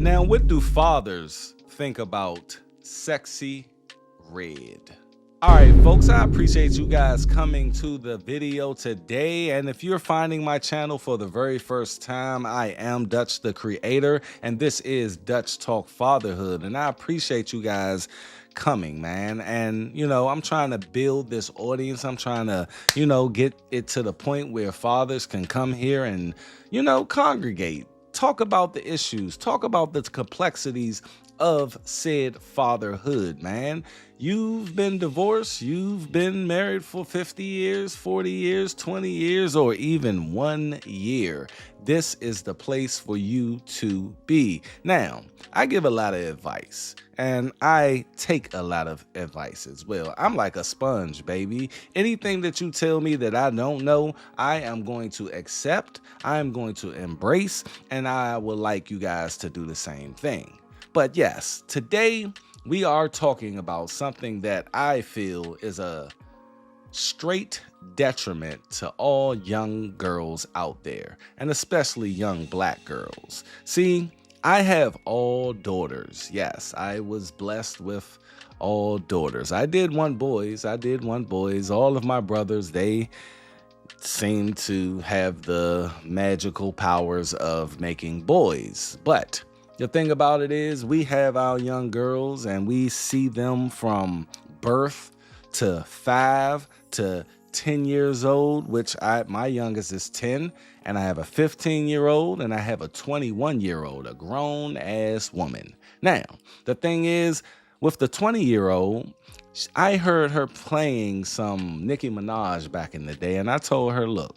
Now, what do fathers think about Sexy Red? All right, folks, I appreciate you guys coming to the video today. And if you're finding my channel for the very first time, I am Dutch the Creator, and this is Dutch Talk Fatherhood. And I appreciate you guys coming, man. And, I'm trying to build this audience. I'm trying to, get it to the point where fathers can come here and, congregate. Talk about the issues, talk about the complexities of said fatherhood, man. You've been divorced, you've been married for 50 years, 40 years, 20 years, or even 1 year. This is the place for you to be. Now, I give a lot of advice, and I take a lot of advice as well. I'm like a sponge, baby. Anything that you tell me that I don't know, I am going to accept, I am going to embrace, and I would like you guys to do the same thing. But yes, today we are talking about something that I feel is a straight detriment to all young girls out there, and especially young black girls. See, I have all daughters. Yes, I was blessed with all daughters. I did want boys. All of my brothers, they seem to have the magical powers of making boys. But the thing about it is, we have our young girls and we see them from birth to 5 to 10 years old, which my youngest is 10, and I have a 15-year-old and I have a 21-year-old, a grown ass woman. Now, the thing is, with the 20-year-old, I heard her playing some Nicki Minaj back in the day, and I told her, look,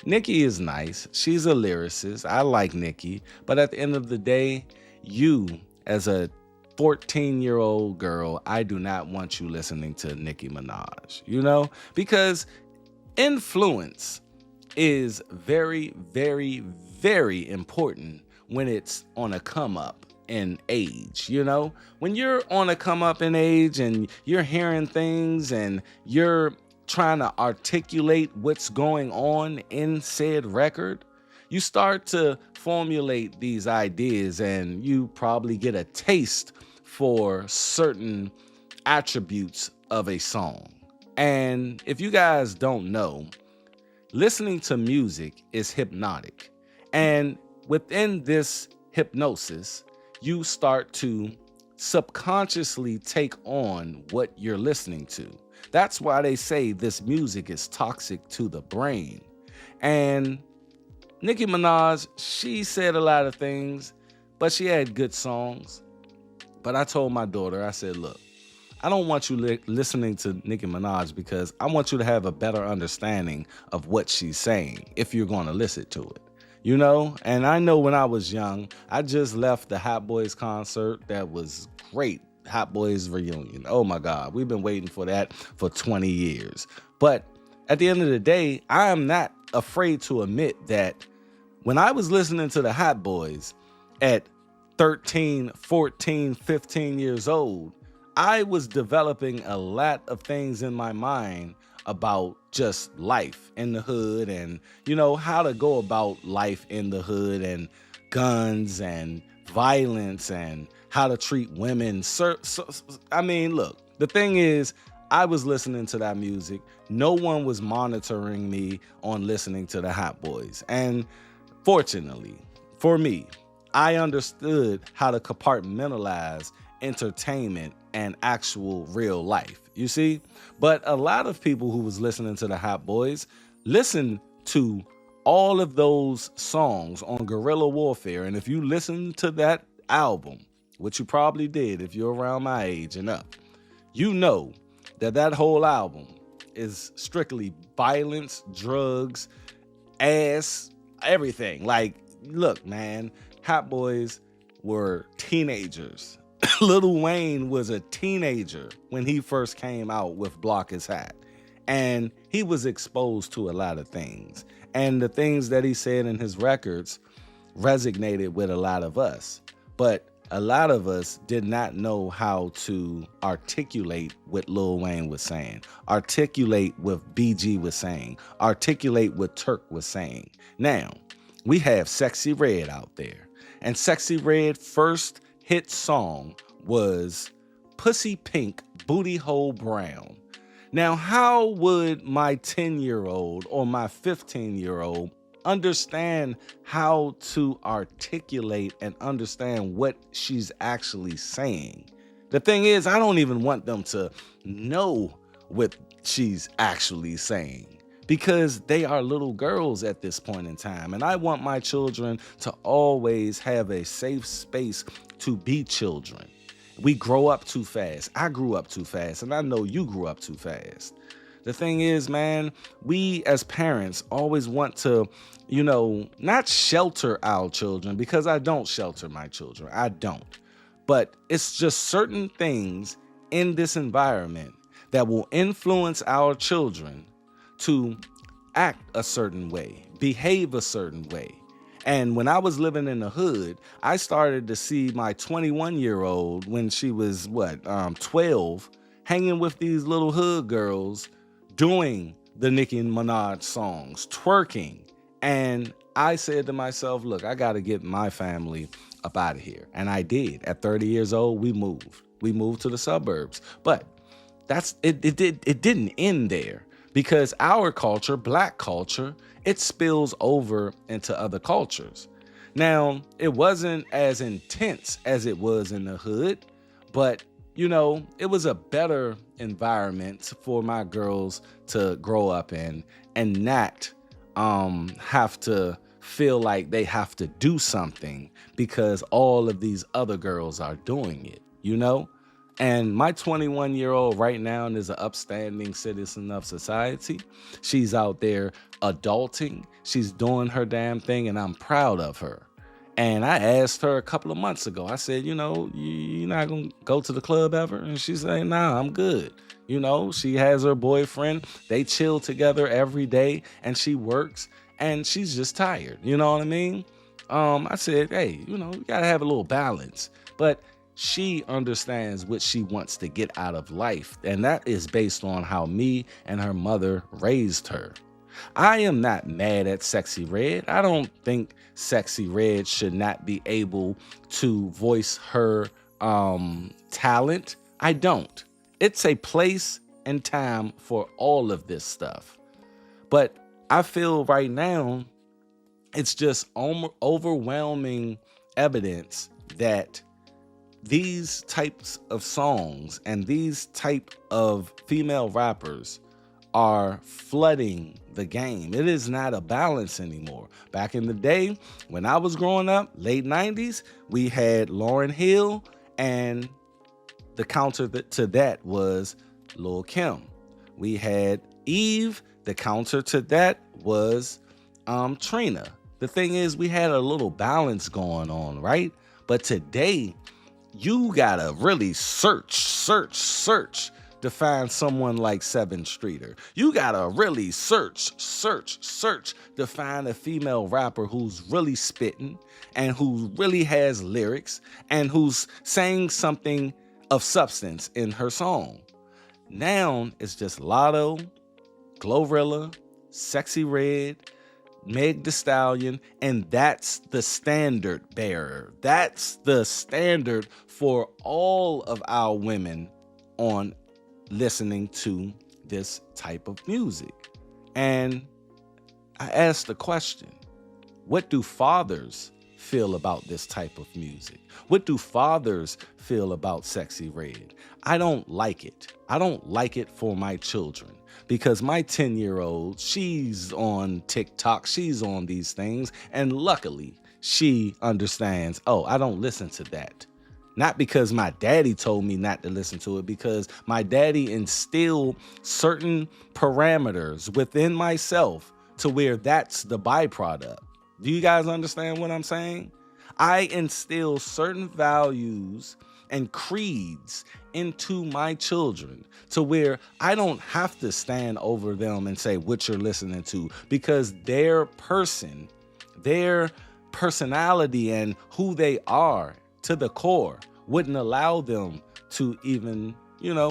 Nicki is nice. She's a lyricist. I like Nicki. But at the end of the day, you, as a 14-year-old girl, I do not want you listening to Nicki Minaj, because influence is very, very, very important when it's on a come up in age. When you're on a come up in age and you're hearing things and you're trying to articulate what's going on in said record, you start to formulate these ideas and you probably get a taste for certain attributes of a song. And if you guys don't know, listening to music is hypnotic. And within this hypnosis, you start to subconsciously take on what you're listening to. That's why they say this music is toxic to the brain. And Nicki Minaj, she said a lot of things, but she had good songs. But I told my daughter, I said, look, I don't want you listening to Nicki Minaj because I want you to have a better understanding of what she's saying if you're going to listen to it. And I know when I was young, I just left the Hot Boys concert. That was great. Hot Boys reunion. Oh my God. We've been waiting for that for 20 years. But at the end of the day, I am not afraid to admit that when I was listening to the Hot Boys at 13, 14, 15 years old, I was developing a lot of things in my mind about just life in the hood and, how to go about life in the hood and guns and violence and how to treat women. I mean, look, the thing is, I was listening to that music. No one was monitoring me on listening to the Hot Boys. And fortunately for me, I understood how to compartmentalize entertainment and actual real life, you see? But a lot of people who was listening to the Hot Boys listened to all of those songs on guerrilla warfare. And if you listen to that album, which you probably did if you're around my age and up, you know that whole album is strictly violence, drugs, ass, everything. Like, look, man, Hot Boys were teenagers. Lil Wayne was a teenager when he first came out with Block His Hat. And he was exposed to a lot of things. And the things that he said in his records resonated with a lot of us. But a lot of us did not know how to articulate what Lil Wayne was saying, articulate what BG was saying, articulate what Turk was saying. Now, we have Sexyy Red out there. And Sexyy Red first hit song was Pussy Pink, Booty Hole Brown. Now, how would my 10-year-old or my 15-year-old understand how to articulate and understand what she's actually saying? The thing is, I don't even want them to know what she's actually saying because they are little girls at this point in time. And I want my children to always have a safe space to be children. We grow up too fast. I grew up too fast, and I know you grew up too fast. The thing is, man, we as parents always want to, not shelter our children, because I don't shelter my children. I don't. But it's just certain things in this environment that will influence our children to act a certain way, behave a certain way. And when I was living in the hood, I started to see my 21-year-old when she was 12, hanging with these little hood girls doing the Nicki Minaj songs, twerking. And I said to myself, look, I got to get my family up out of here. And I did. At 30 years old, we moved. We moved to the suburbs. But it didn't end there, because our culture, Black culture, it spills over into other cultures. Now, it wasn't as intense as it was in the hood, but it was a better environment for my girls to grow up in and not have to feel like they have to do something because all of these other girls are doing it, And my 21-year-old right now is an upstanding citizen of society. She's out there adulting. She's doing her damn thing, and I'm proud of her. And I asked her a couple of months ago, I said, you're not going to go to the club ever? And she said, nah, I'm good. She has her boyfriend. They chill together every day, and she works, and she's just tired. You know what I mean? I said, hey, you got to have a little balance. But she understands what she wants to get out of life, and that is based on how me and her mother raised her. I am not mad at Sexyy Red. I don't think Sexyy Red should not be able to voice her talent. I don't. It's a place and time for all of this stuff. But I feel right now it's just overwhelming evidence that these types of songs and these type of female rappers are flooding the game. It is not a balance anymore. Back in the day, when I was growing up, late 90s, we had Lauryn Hill, and the counter to that was Lil' Kim. We had Eve. The counter to that was Trina. The thing is, we had a little balance going on, right? But today, you gotta really search to find someone like 7th Streeter. You gotta really search to find a female rapper who's really spitting and who really has lyrics and who's saying something of substance in her song. Now it's just Lotto, Glorilla, Sexyy Red, Meg Thee Stallion, and that's the standard bearer. That's the standard for all of our women on listening to this type of music. And I asked the question, what do fathers feel about this type of music? What do fathers feel about Sexyy Red? I don't like it. I don't like it for my children, because my 10-year-old, she's on TikTok, she's on these things, and luckily she understands, oh, I don't listen to that. Not because my daddy told me not to listen to it, because my daddy instilled certain parameters within myself to where that's the byproduct. Do you guys understand what I'm saying? I instill certain values and creeds into my children to where I don't have to stand over them and say what you're listening to, because their person, their personality and who they are to the core wouldn't allow them to even,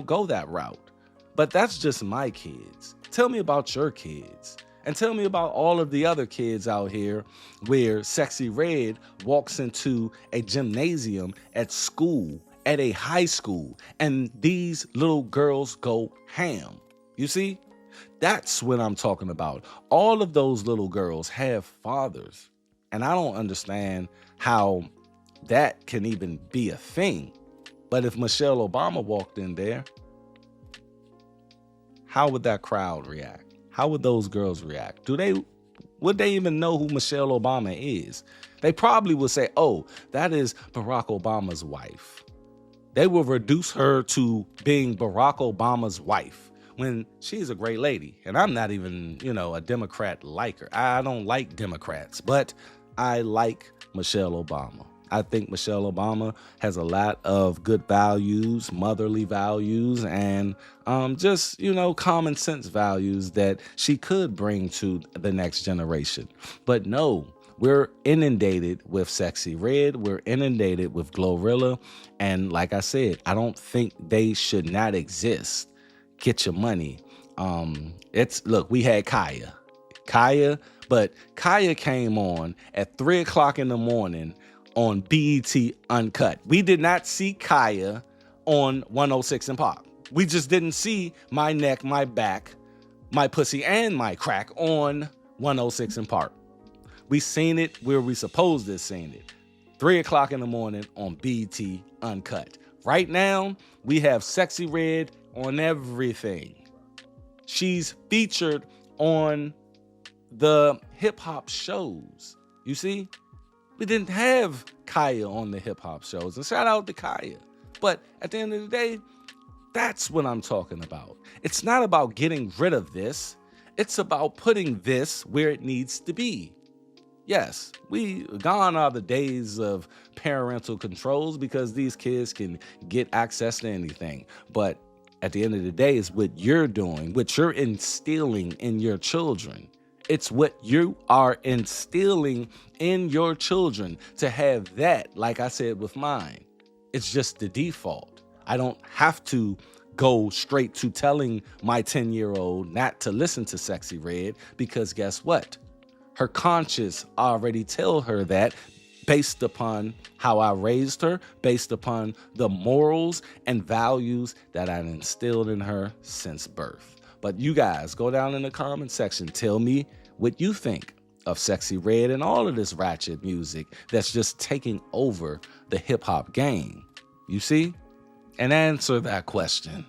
go that route. But that's just my kids. Tell me about your kids. And tell me about all of the other kids out here where Sexyy Red walks into a gymnasium at school, at a high school, and these little girls go ham. You see? That's what I'm talking about. All of those little girls have fathers. And I don't understand how that can even be a thing. But if Michelle Obama walked in there, how would that crowd react? How would those girls react? Would they even know who Michelle Obama is? They probably would say, oh, that is Barack Obama's wife. They will reduce her to being Barack Obama's wife when she's a great lady. And I'm not even, a Democrat liker. I don't like Democrats, but I like Michelle Obama. I think Michelle Obama has a lot of good values, motherly values, and just, common sense values that she could bring to the next generation. But no, we're inundated with Sexyy Red. We're inundated with Glorilla. And like I said, I don't think they should not exist. Get your money. Look, we had Kaya, but Kaya came on at 3 o'clock in the morning on BET Uncut. We did not see Kaya on 106 and Pop. We just didn't see My Neck, My Back, My Pussy, and My Crack on 106 and Park. We seen it where we supposed to have seen it. 3 o'clock in the morning on BET Uncut. Right now, we have Sexyy Red on everything. She's featured on the hip hop shows. You see? We didn't have Kaya on the hip hop shows, and shout out to Kaya. But at the end of the day, that's what I'm talking about. It's not about getting rid of this. It's about putting this where it needs to be. Yes, gone are the days of parental controls because these kids can get access to anything. But at the end of the day, it's what you're doing, what you're instilling in your children. It's what you are instilling in your children to have that, like I said with mine. It's just the default. I don't have to go straight to telling my 10-year-old not to listen to Sexyy Red because guess what? Her conscience already tell her that based upon how I raised her, based upon the morals and values that I instilled in her since birth. But you guys, go down in the comment section. Tell me what you think of Sexyy Red and all of this ratchet music that's just taking over the hip-hop game. You see? And answer that question.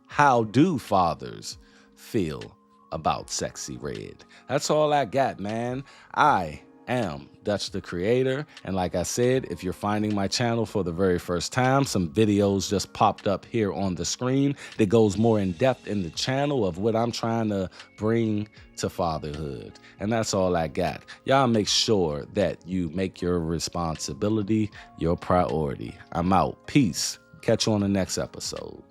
How do fathers feel about Sexyy Red? That's all I got, man. I am Dutch the Creator, and like I said, if you're finding my channel for the very first time, some videos just popped up here on the screen that goes more in depth in the channel of what I'm trying to bring to fatherhood. And that's all I got. Y'all make sure that you make your responsibility your priority. I'm out. Peace. Catch you on the next episode.